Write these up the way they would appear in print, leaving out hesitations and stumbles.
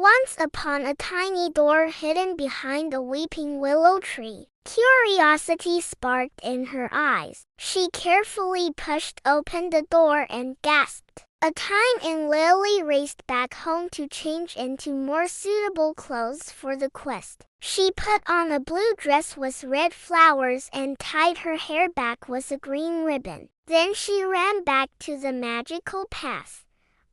once upon a tiny door hidden behind a weeping willow tree. Curiosity sparked in her eyes. She carefully pushed open the door and gasped. A time and Lily raced back home to change into more suitable clothes for the quest. She put on a blue dress with red flowers and tied her hair back with a green ribbon. Then she ran back to the magical path.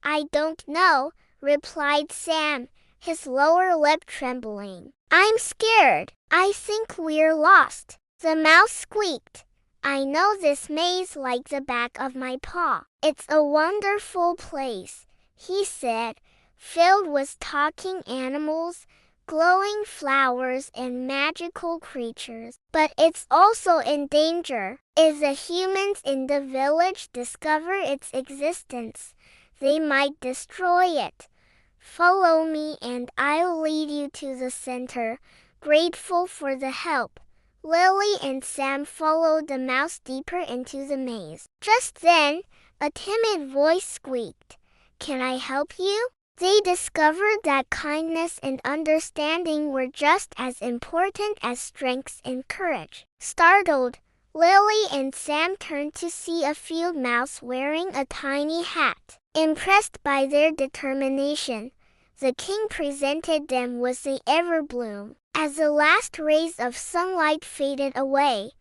"I don't know," replied Sam, his lower lip trembling. "I'm scared. I think we're lost." The mouse squeaked. "I know this maze like the back of my paw. It's a wonderful place," he said, filled with talking animals, glowing flowers, and magical creatures. "But it's also in danger. If the humans in the village discover its existence, they might destroy it. Follow me and I'll lead you to the center." Grateful for the help, Lily and Sam followed the mouse deeper into the maze. Just then, a timid voice squeaked, "Can I help you?" They discovered that kindness and understanding were just as important as strength and courage. Startled, Lily and Sam turned to see a field mouse wearing a tiny hat. Impressed by their determination, the king presented them with the Everbloom. As the last rays of sunlight faded away,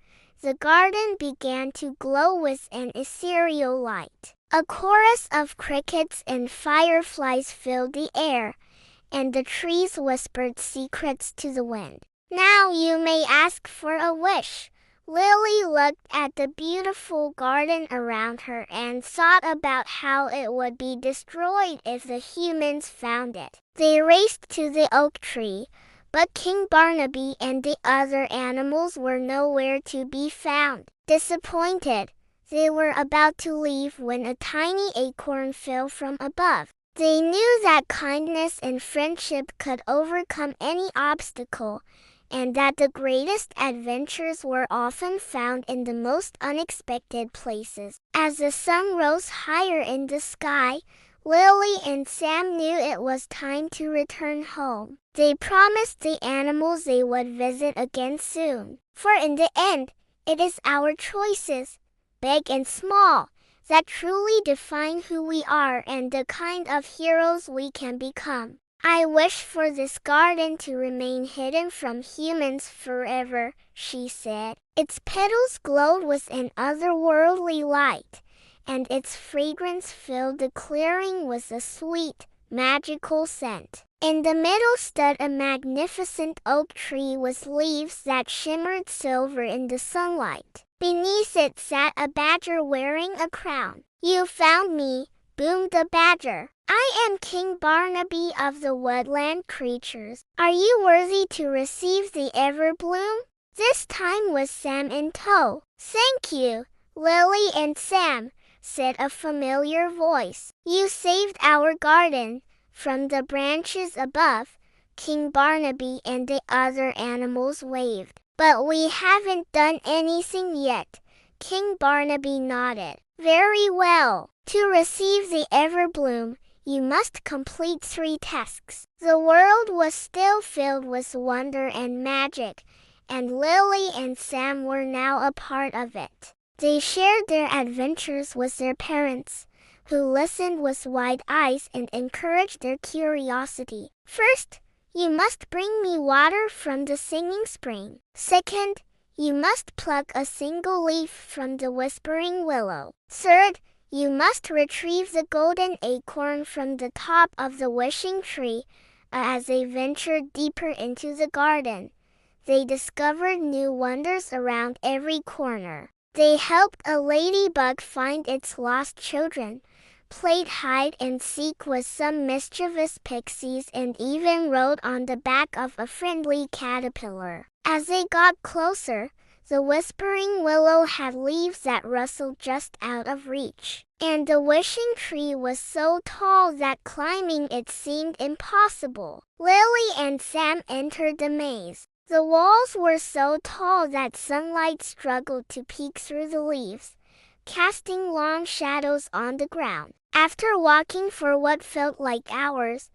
the garden began to glow with an ethereal light. A chorus of crickets and fireflies filled the air, and the trees whispered secrets to the wind. "Now you may ask for a wish." Lily looked at the beautiful garden around her and thought about how it would be destroyed if the humans found it. They raced to the oak tree, but King Barnaby and the other animals were nowhere to be found. Disappointed, they were about to leave when a tiny acorn fell from above. They knew that kindness and friendship could overcome any obstacle, and that the greatest adventures were often found in the most unexpected places. As the sun rose higher in the sky, Lily and Sam knew it was time to return home. They promised the animals they would visit again soon. For in the end, it is our choices, big and small, that truly define who we are and the kind of heroes we can become. "I wish for this garden to remain hidden from humans forever," she said. Its petals glowed with an otherworldly light, and its fragrance filled the clearing with a sweet, magical scent. In the middle stood a magnificent oak tree with leaves that shimmered silver in the sunlight. Beneath it sat a badger wearing a crown. "You found me," boomed the badger. "I am King Barnaby of the woodland creatures. Are you worthy to receive the Everbloom?" This time with Sam in tow. "Thank you, Lily and Sam," said a familiar voice. "You saved our garden." From the branches above, King Barnaby and the other animals waved. "But we haven't done anything yet." King Barnaby nodded. "Very well. To receive the Everbloom, you must complete 3 tasks." The world was still filled with wonder and magic, and Lily and Sam were now a part of it. They shared their adventures with their parents, who listened with wide eyes and encouraged their curiosity. "First, you must bring me water from the singing spring. Second, you must pluck a single leaf from the whispering willow. Third, you must retrieve the golden acorn from the top of the wishing tree." As they ventured deeper into the garden, they discovered new wonders around every corner. They helped a ladybug find its lost children, played hide and seek with some mischievous pixies, and even rode on the back of a friendly caterpillar. As they got closer, the whispering willow had leaves that rustled just out of reach, and the wishing tree was so tall that climbing it seemed impossible. Lily and Sam entered the maze. The walls were so tall that sunlight struggled to peek through the leaves, casting long shadows on the ground. After walking for what felt like hours,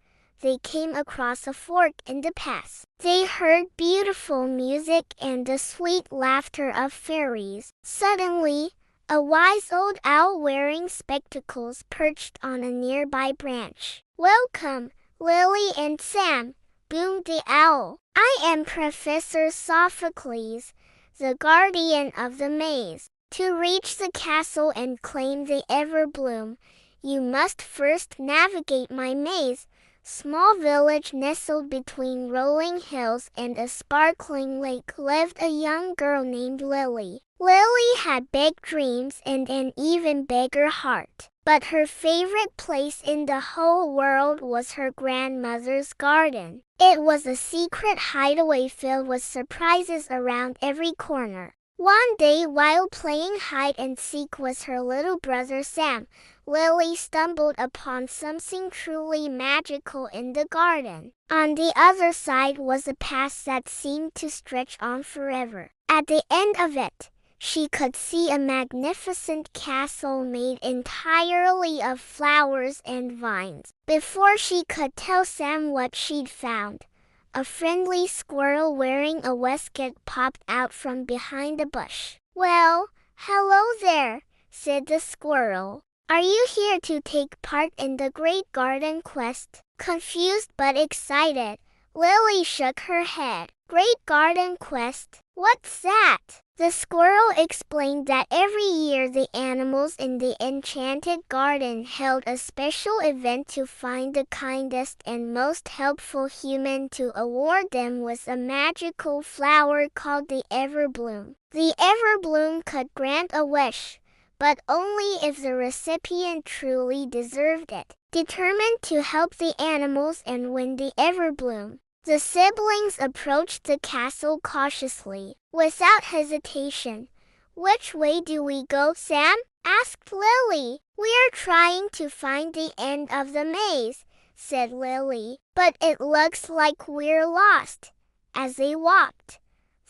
they came across a fork in the path. They heard beautiful music and the sweet laughter of fairies. Suddenly, a wise old owl wearing spectacles perched on a nearby branch. "Welcome, Lily and Sam," boomed the owl. "I am Professor Sophocles, the guardian of the maze. To reach the castle and claim the Everbloom, you must first navigate my maze." Small village nestled between rolling hills and a sparkling lake lived a young girl named Lily. Lily had big dreams and an even bigger heart. But her favorite place in the whole world was her grandmother's garden. It was a secret hideaway filled with surprises around every corner. One day, while playing hide and seek with her little brother Sam, Lily stumbled upon something truly magical in the garden. On the other side was a path that seemed to stretch on forever. At the end of it, she could see a magnificent castle made entirely of flowers and vines. Before she could tell Sam what she'd found, a friendly squirrel wearing a waistcoat popped out from behind a bush. "Well, hello there," said the squirrel. "Are you here to take part in the Great Garden Quest?" Confused but excited, Lily shook her head. "Great Garden Quest? What's that?" The squirrel explained that every year the animals in the enchanted garden held a special event to find the kindest and most helpful human to award them with a magical flower called the Everbloom. The Everbloom could grant a wish, but only if the recipient truly deserved it. Determined to help the animals and win the Everbloom, the siblings approached the castle cautiously. Without hesitation, "Which way do we go, Sam?" asked Lily. "We're trying to find the end of the maze," said Lily, "but it looks like we're lost." As they walked,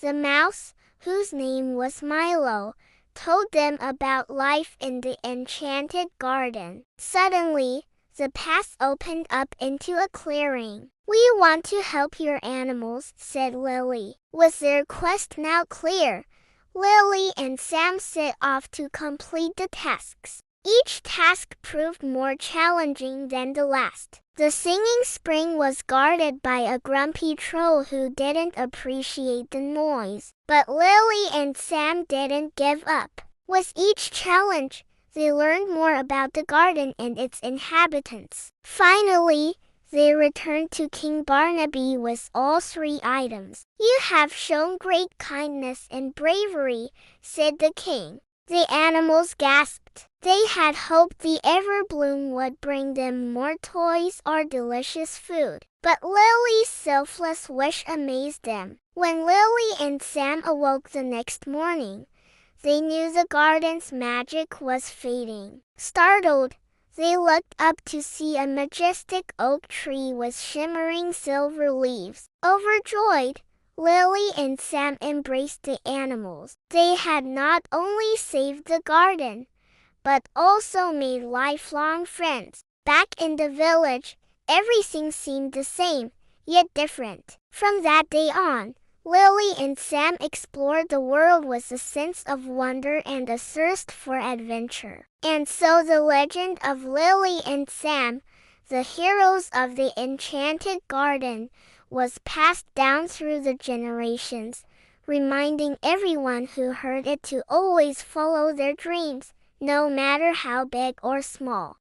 the mouse, whose name was Milo, told them about life in the enchanted garden. Suddenly, the path opened up into a clearing. "We want to help your animals," said Lily. With their quest now clear, Lily and Sam set off to complete the tasks. Each task proved more challenging than the last. The singing spring was guarded by a grumpy troll who didn't appreciate the noise. But Lily and Sam didn't give up. With each challenge, they learned more about the garden and its inhabitants. Finally, they returned to King Barnaby with all 3 items. "You have shown great kindness and bravery," said the king. The animals gasped. They had hoped the Everbloom would bring them more toys or delicious food. But Lily's selfless wish amazed them. When Lily and Sam awoke the next morning, they knew the garden's magic was fading. Startled, they looked up to see a majestic oak tree with shimmering silver leaves. Overjoyed, Lily and Sam embraced the animals. They had not only saved the garden, but also made lifelong friends. Back in the village, everything seemed the same, yet different. From that day on, Lily and Sam explored the world with a sense of wonder and a thirst for adventure. And so the legend of Lily and Sam, the heroes of the enchanted garden, was passed down through the generations, reminding everyone who heard it to always follow their dreams, no matter how big or small.